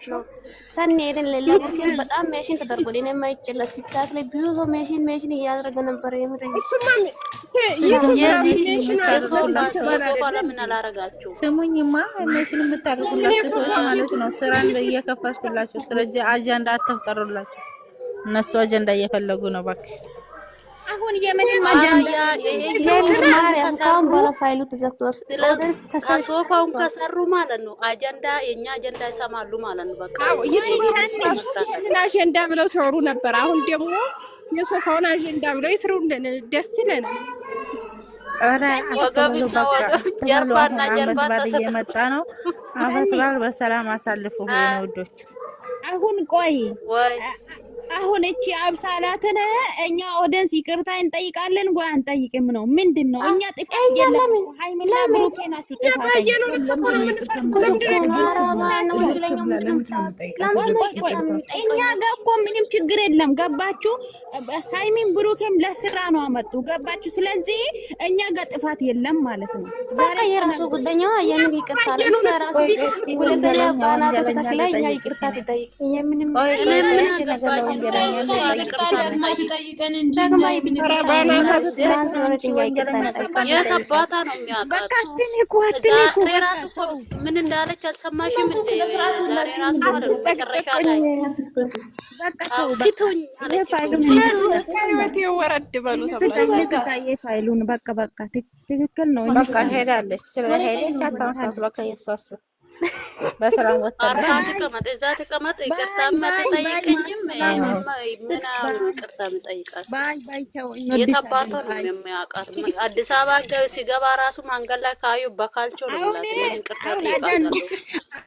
ነው ሰኔ አይደል ለቡርኬን በጣም ሜሽን ተደርጎ እኔ የማይችለው ቲክታክ ላይ ብዙ ሰው ሜሽን እያደረገ ነበር። የምትይ እሱማ የሶፋ ለምን አላረጋችሁ? ስሙኝማ ሜሽን የምታደርጉላችሁ ሰዎች ማለት ነው ስራ እየከፈትኩላችሁ ስለዚህ አጀንዳ አትፍጠሩላችሁ። እነሱ አጀንዳ እየፈለጉ ነው። እባክህ አሁን የምንም አጀንዳ ፋይሉ ተዘግቶ ሶፋውን ከሰሩ ማለት ነው አጀንዳ የኛ አጀንዳ ይሰማሉ ማለት ነው። በቃ አጀንዳ ብለው ሲወሩ ነበር። አሁን ደግሞ የሶፋውን አጀንዳ ብለው ይስሩልን፣ ደስ ይለናል። ወገብና ወገብ ጀርባና ጀርባ እየመጣ ነው። አመት በዓል በሰላም አሳልፉ ውዶች። አሁን ቆይ ወይ አሁን እቺ አብሳላትን እኛ ኦዲየንስ ይቅርታ እንጠይቃለን ወይ አንጠይቅም ነው? ምንድነው? እኛ ጥፋት የለም። ሃይሚና ብሩኬ ናችሁ ጥፋት። እኛ ገቦ ምንም ችግር የለም። ገባችሁ? ሃይሚን ብሩኬም ለስራ ነው አመጡ። ገባችሁ? ስለዚህ እኛ ጋር ጥፋት የለም ማለት ነው። ዛሬ የራሱ ጉዳይኛ የምን ይቅርታ ለሱ ራሱ ወለደኛ ባናቱ ተተክለ እኛ ይቅርታ ተጠይቅ የምንም ነገር ይቅርታ ደግማ ትጠይቀን እንጂ የከባታ ነው የሚያውቃት። ምን እንዳለች አልሰማሽም? ዛሬ ራሱ መጨረሻ ላይ ፊቱኝ ፋይሉን በቃ ትክክል ነው። በቃ ሄዳለች ስለሄደች አታውሳት። በቃ የሷስ በሰላም ወጣለች። አርባ ተቀመጥ እዛ ተቀመጥ። ይቅርታ ማትጠይቀኝም ይቅርታ ምጠይቃት የታባቷ ነው የሚያውቃት። አዲስ አበባ ሲገባ ራሱ መንገድ ላይ ካዩ በካልቾ ነው ማለት ነው። ይቅርታ ጠይቃታለሁ።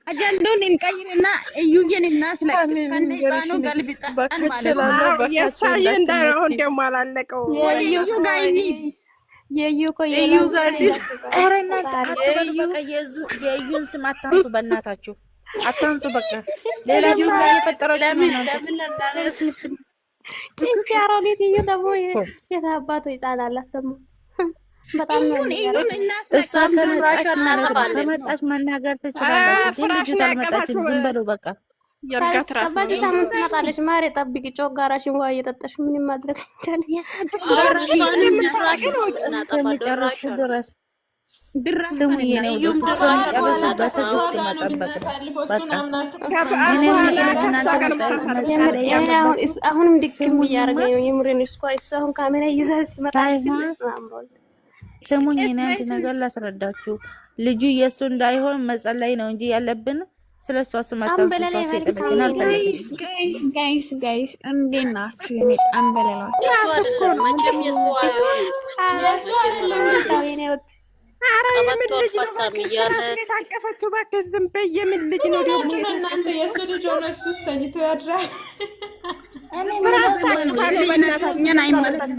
አጀንዳውን እንቀይርና እዩዬን እናስለቅቅ ከነዛኑ ገልብጠን ማለት ነው። የሳየ እንዳው እንደው አላለቀው ወዲዩ ጋይኒ የዩኮ አረና አትበሉ። በቃ የዩን ስም አታንሱ፣ በእናታችሁ አታንሱ። በቃ ሌላ ጁላ የፈጠረው ለምን እንቻሮሊት እዩ ደግሞ የታባቱ ይጣላላት ደግሞ በጣም ነው እሷ ከመጣች መናገር ትችላለች። ልጅቷ አልመጣችም። ዝም በሉ በቃ የርጋት ራስ ነው። ሳምንት ትመጣለች። ማሬ ጠብቂ፣ ጮጋራሽን ውሃ እየጠጣሽ ምንም ማድረግ አይቻልም። አሁንም ድክም እያደረገኝ ነው የምሬን። እሷ አሁን ካሜራ ይዛት ትመጣለች። ስሙኝ፣ እኔ አንድ ነገር ላስረዳችሁ። ልጁ የእሱ እንዳይሆን መጸለይ ነው እንጂ ያለብን ስለሷ ስማታው ጋይስ እንዴት ናችሁ? የኔ ጠንበለላችሁ መቼም የሱ ታቀፈችው ባከ ዝም በይ። የምን ልጅ ነው ደግሞ እናንተ? የሱ ልጅ ሆነ እሱ ውስጥ ተኝቶ ያድራል። እኛን አይመለከትም።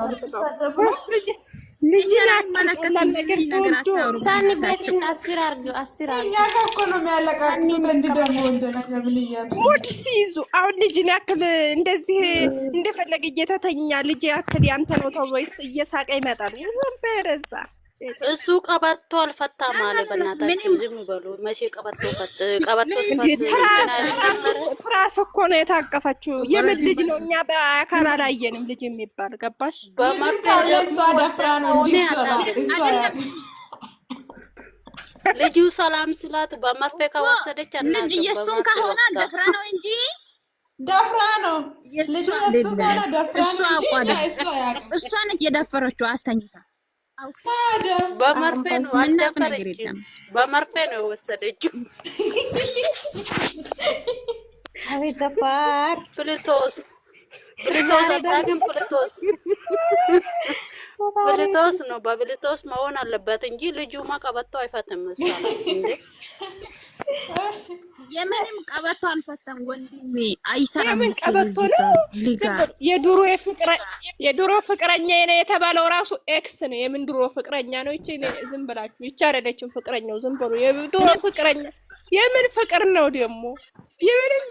ልጅና መለከታም ነገር አታውሩ። ሳኒ ቤትን አስር አርገው እኛ ጋር እኮ ነው የሚያለቃቅሱት። እንዲደርጉ ወንጀለኛ ብልያል ሙድ ሲይዙ አሁን ልጅን ያክል እንደዚህ እንደፈለገ እየተተኛ ልጅ ያክል ያንተ ነው ተወይስ እየሳቀ ይመጣል። ዝም በረዛ እሱ ቀበቶ አልፈታም አለ። በእናታችሁ ዝም በሉ። መቼ ቀበቶ ትራስ እኮ ነው የታቀፈችው። የምን ልጅ ነው? እኛ በአካል አላየንም ልጅ የሚባል ገባሽ? ልጁ ሰላም ስላት በመርፌ ከወሰደች ልጅ የሱም ከሆነ ደፍራ ነው እንጂ ደፍራ ነው ልጁ የሱ ከሆነ ደፍራ ነው እንጂ እሷ ነች የደፈረችው አስተኝታ። በመርፌ ነው አደፈረችው። በመርፌ ነው የወሰደችው። አቤት ደፋር ፍልቶስ አታውቂም? ፍልቶስ ነው። በፍልቶስ መሆን አለበት እንጂ ልጁማ ቀበቶ አይፈትም። እሷ እንዴ የምንም ቀበቶ አልፈታም ወንድሜ፣ አይሰራም። የምን ቀበቶ ነው? የድሮ ፍቅረኛ ነው የተባለው ራሱ ኤክስ ነው። የምን ድሮ ፍቅረኛ ነው? እቺ ዝም ብላችሁ ይቻ አይደለችም ፍቅረኛው። ዝም ብሎ የድሮ ፍቅረኛ የምን ፍቅር ነው ደግሞ? የምንም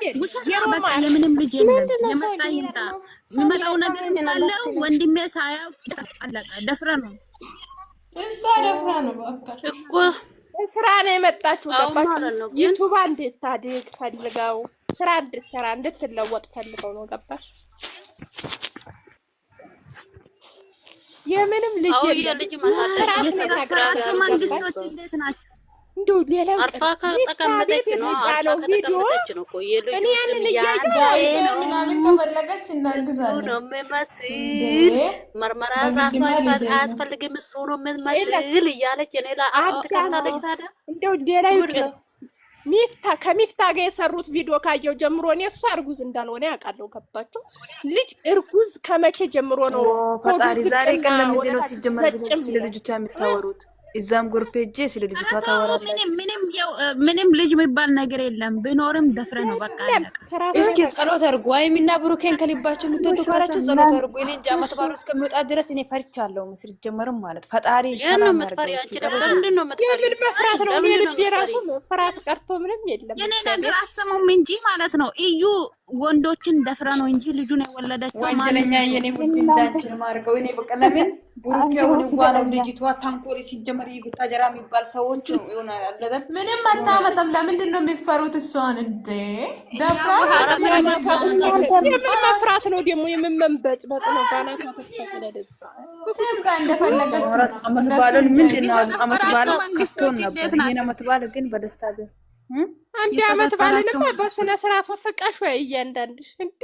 ልጅ የለም። የመጣ ይምጣ። የሚመጣው ነገር እንዳለው ወንድሜ ሳያውቅ አለቀ። ደፍራ ነው እሷ ደፍራ ነው እኮ ስራ ነው የመጣችው። ገባችሁ? ዩቱብ እንዴት ታድግ ፈልጋው ስራ እንድትሰራ እንድትለወጥ ፈልገው ነው። ገባሽ? የምንም ልጅ ልጅ ማሳደግ መንግስቶች እንዴት ናቸው? እንደው ሌላ አርፋ ከተቀመጠች ነው እኮ የልጁ ስም ምናምን ከፈለገች እናግዛለን ነው የሚመስል መርመራ ራሱ አያስፈልግም እሱ ነው የሚመስል እያለች እኔ ለአሁን ትከፍታለች። ታዲያ እንደው ሌላ ይቅር ከሚፍታ ጋር የሰሩት ቪዲዮ ካየው ጀምሮ እኔ እሷ እርጉዝ እንዳልሆነ ያውቃለሁ። ገባችሁ? ልጅ እርጉዝ ከመቼ ጀምሮ ነው? ፈጣሪ ዛሬ ቀን ለምንድን ነው ሲጀመር ስለ ልጅቷ የምታወሩት? እዛም ግሩፕ ሄጄ ስለ ልጅቷ ታወራለች። ምንም ልጅ የሚባል ነገር የለም። ቢኖርም ደፍረ ነው በቃ አለቀ። እስኪ ጸሎት አድርጉ። ሃይሚና ብሩኬን ከልባችሁ የምትወዱ ካላችሁ ጸሎት አድርጉ። እኔ እንጃ ዓመት በዓሉ እስከሚወጣ ድረስ እኔ ፈርቻለሁ። ምስል ጀመርም ማለት ፈጣሪ ሰላም ያርገው። ለምንድን ነው የምን መፍራት ነው? የልብ የራሱ መፍራት ቀርቶ ምንም የለም። የኔ ነገር አሰሙም እንጂ ማለት ነው እዩ ወንዶችን ደፍረ ነው እንጂ ልጁን የወለደችው ወንጀለኛ የኔ ውድ እንዳንቺን ማርገው። እኔ በቃ ለምን ብሩኬውን እንኳን ነው ልጅቷ ታንኮሪ ሲጀመር ይጉታ ጀራ የሚባል ሰዎች ይሆነ አይደል? ምንም አታመጣም። ለምንድን ነው የሚፈሩት እሷን እንዴ? ደፍራ መፍራት ነው ደግሞ የምንመንበጭ በጥነው ባናታ ተሰለደሳ ትምጣ እንደፈለገች አመት ባልን ምንድነው አመት ባል ክስቶን ነበር። ይሄን አመት ባል ግን በደስታ ግን አንድ አመት ባልንም በስነ ስርዓት ወሰቃሽ ወይ እያንዳንድሽ እንዴ።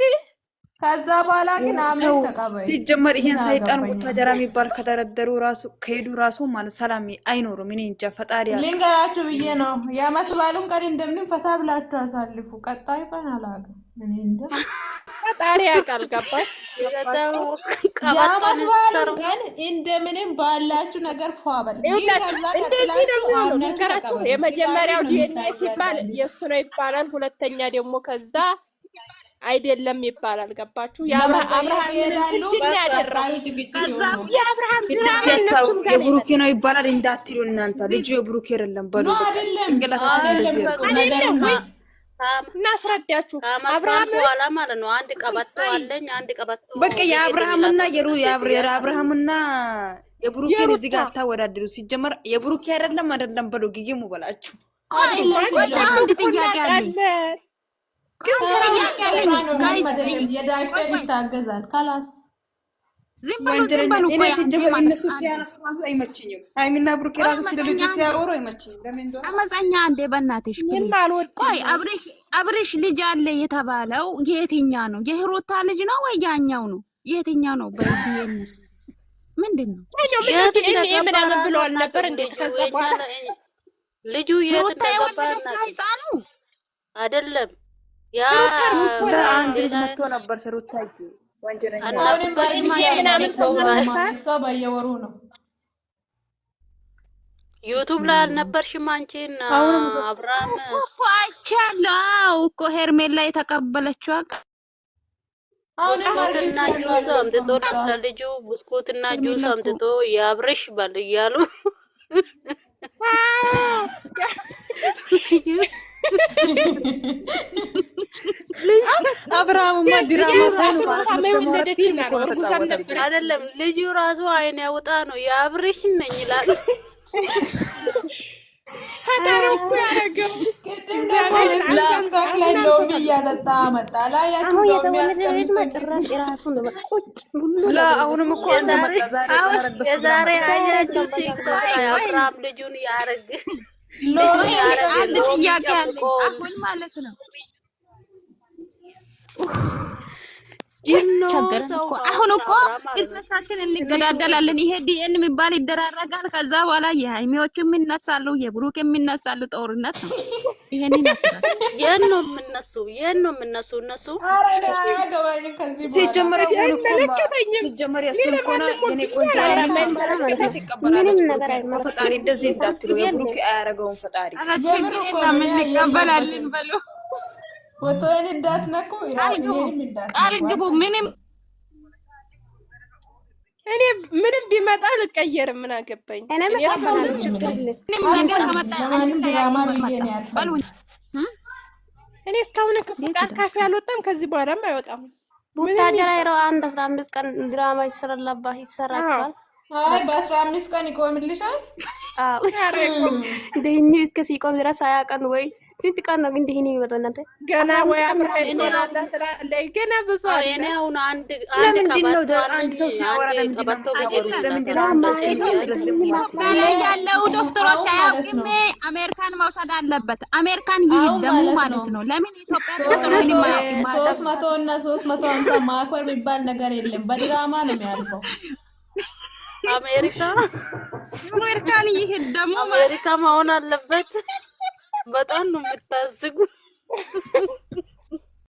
ከዛ በኋላ ግን አመት ተቀበይ። ሲጀመር ይሄን ሰይጣን ቁታጀራ የሚባል ከተረደሩ ራሱ ከሄዱ ራሱ ማለት ሰላም አይኖርም። እኔ እንጃ ፈጣሪ ያለ ልንገራችሁ ብዬ ነው። የአመት ባሉን ቀን እንደምንም ፈሳ ብላችሁ አሳልፉ። ቀጣይ ቀን አላውቅም እኔ እንደ ፈጣሪ ያውቃል። ገባሽ? የአመት ባሉን ቀን እንደምንም ባላችሁ ነገር ፏበል። ግን ከዛ ቀጥላችሁ አምነቱ ተቀበሉ። የመጀመሪያው ዲኤንኤ ሲባል የእሱ ነው ይባላል። ሁለተኛ ደግሞ ከዛ አይደለም ይባላል። ገባችሁ? የአብርሃም የብሩኬ ነው ይባላል እንዳትሉ እናንተ። ልጁ የብሩኬ አይደለም በሉ። ጭንቅላታችሁ እንደዚህ እናስረዳችሁ። አብርሃም በኋላ ማለት ነው አንድ ቀበቶ አለኝ አንድ ቀበቶ በቃ የአብርሃምና የአብርሃምና የብሩኬን እዚህ ጋር አታወዳድሩ። ሲጀመር የብሩኬ አይደለም በሉ። ግግሙ በላችሁ። አንድ ጥያቄ አለኝ። የዳይፐር ይታገዛል ካላስ ወንጀለኛ እኔ ሲጀመር እነሱ ሲያነሱ ራሱ አይመችኝም። ሃይሚና ብሩኬ ራሱ ስለ ልጁ ሲያወሩ አይመችኝም። ለምን እንደሆነ አመፀኛ እንደ በእናትሽ ቆይ አብርሽ ልጅ አለ የተባለው የትኛ ነው? የህሮታ ልጅ ነው ወይ ያኛው ነው? የትኛ ነው? በዲኤን ምንድን ነው ምናምን ብለዋል ነበር እንዴ? ልጁ የት እንደገባና ህፃኑ አይደለም ያ አንድ ልጅ መጥቶ ነበር ሰሩታይ ወንጀለኛ እሷ በየወሩ ነው ዩቱብ ላይ አልነበርሽም አንቺና አብርሃም እኮ አይቻለሁ እኮ ሄርሜላ የተቀበለችው ብስኩትና ጁስ አምጥቶ ለልጁ ብስኩትና ጁስ አምጥቶ ያብርሽ በል እያሉ አብርሃምማ ድራማ ሳይሆን አይደለም ልጁ ራሱ አይን ያውጣ ነው የአብርሽ ነኝ ይላል። ታዳረኩ ያረገው ቅድም ደግሞ ላምታክ ላይ ሎሚ እያጠጣ መጣ ላይ ያቱ ሎሚ ጭራሽ ራሱ ነው ቁጭ ላ አሁንም እኮ እንደመጣ ዛሬ ተረግበስ የዛሬ አያችሁ ቲክቶክ ላይ አብርሃም ልጁን ያረግ ልጁን ያረግ አንድ ጥያቄ አለ አሁን ማለት ነው አሁን እኮ እርሳችን እንገዳደላለን። ይሄ ዲኤን የሚባል ይደራረጋል። ከዛ በኋላ የሃይሚዎች የሚነሳሉ የብሩክ የሚነሳሉ ጦርነት ነው። ይሄንን የት ነው የምነሱ እነሱ ሲጀመር ሲጀመር እሱም እኮ ነው የኔ ቆንጆ ትቀበላለች። ፈጣሪ እንደዚህ እንዳትሉ የብሩክ አያረገውም ፈጣሪ ምን እንቀበላለን በሉ ወቶን እንዳትነኩ ይራኔንም እንዳትነኩ ቃል ግቡ። ምንም ቢመጣ ልቀየርም ምን አገባኝ። እኔ መጣፋለሁ ድራማ ቢገኝ ያልፋል። እኔ እስካሁን ከፍቃድ ካፌ አልወጣም። ከዚህ በኋላም አይወጣም። ቡታጀራ ይረው 15 ቀን ድራማ ይሰራችኋል። አይ በ15 ቀን ይቆምልሻል። አዎ ደኝ እስከ ሲቆም ድረስ 20 ቀን ወይ ስንት ቀን ነው ግን ይሄን የሚመጣው እናንተ? ገና ወይ አብረን እንቆላለን ገና ብዙ አለ። እኔ አሁን አንድ አንድ ሰው ሲያወራ ለምንድን ነው ያለው ዶክተሮች አያውቅም። አሜሪካን መውሰድ አለበት። አሜሪካን ይደሙ ማለት ነው። ለምን ኢትዮጵያ 300 እና 350 ማክበር የሚባል ነገር የለም። በድራማ ነው የሚያልፈው። አሜሪካን ይሄደሙ አሜሪካ መሆን አለበት። በጣም ነው የምታዝጉ።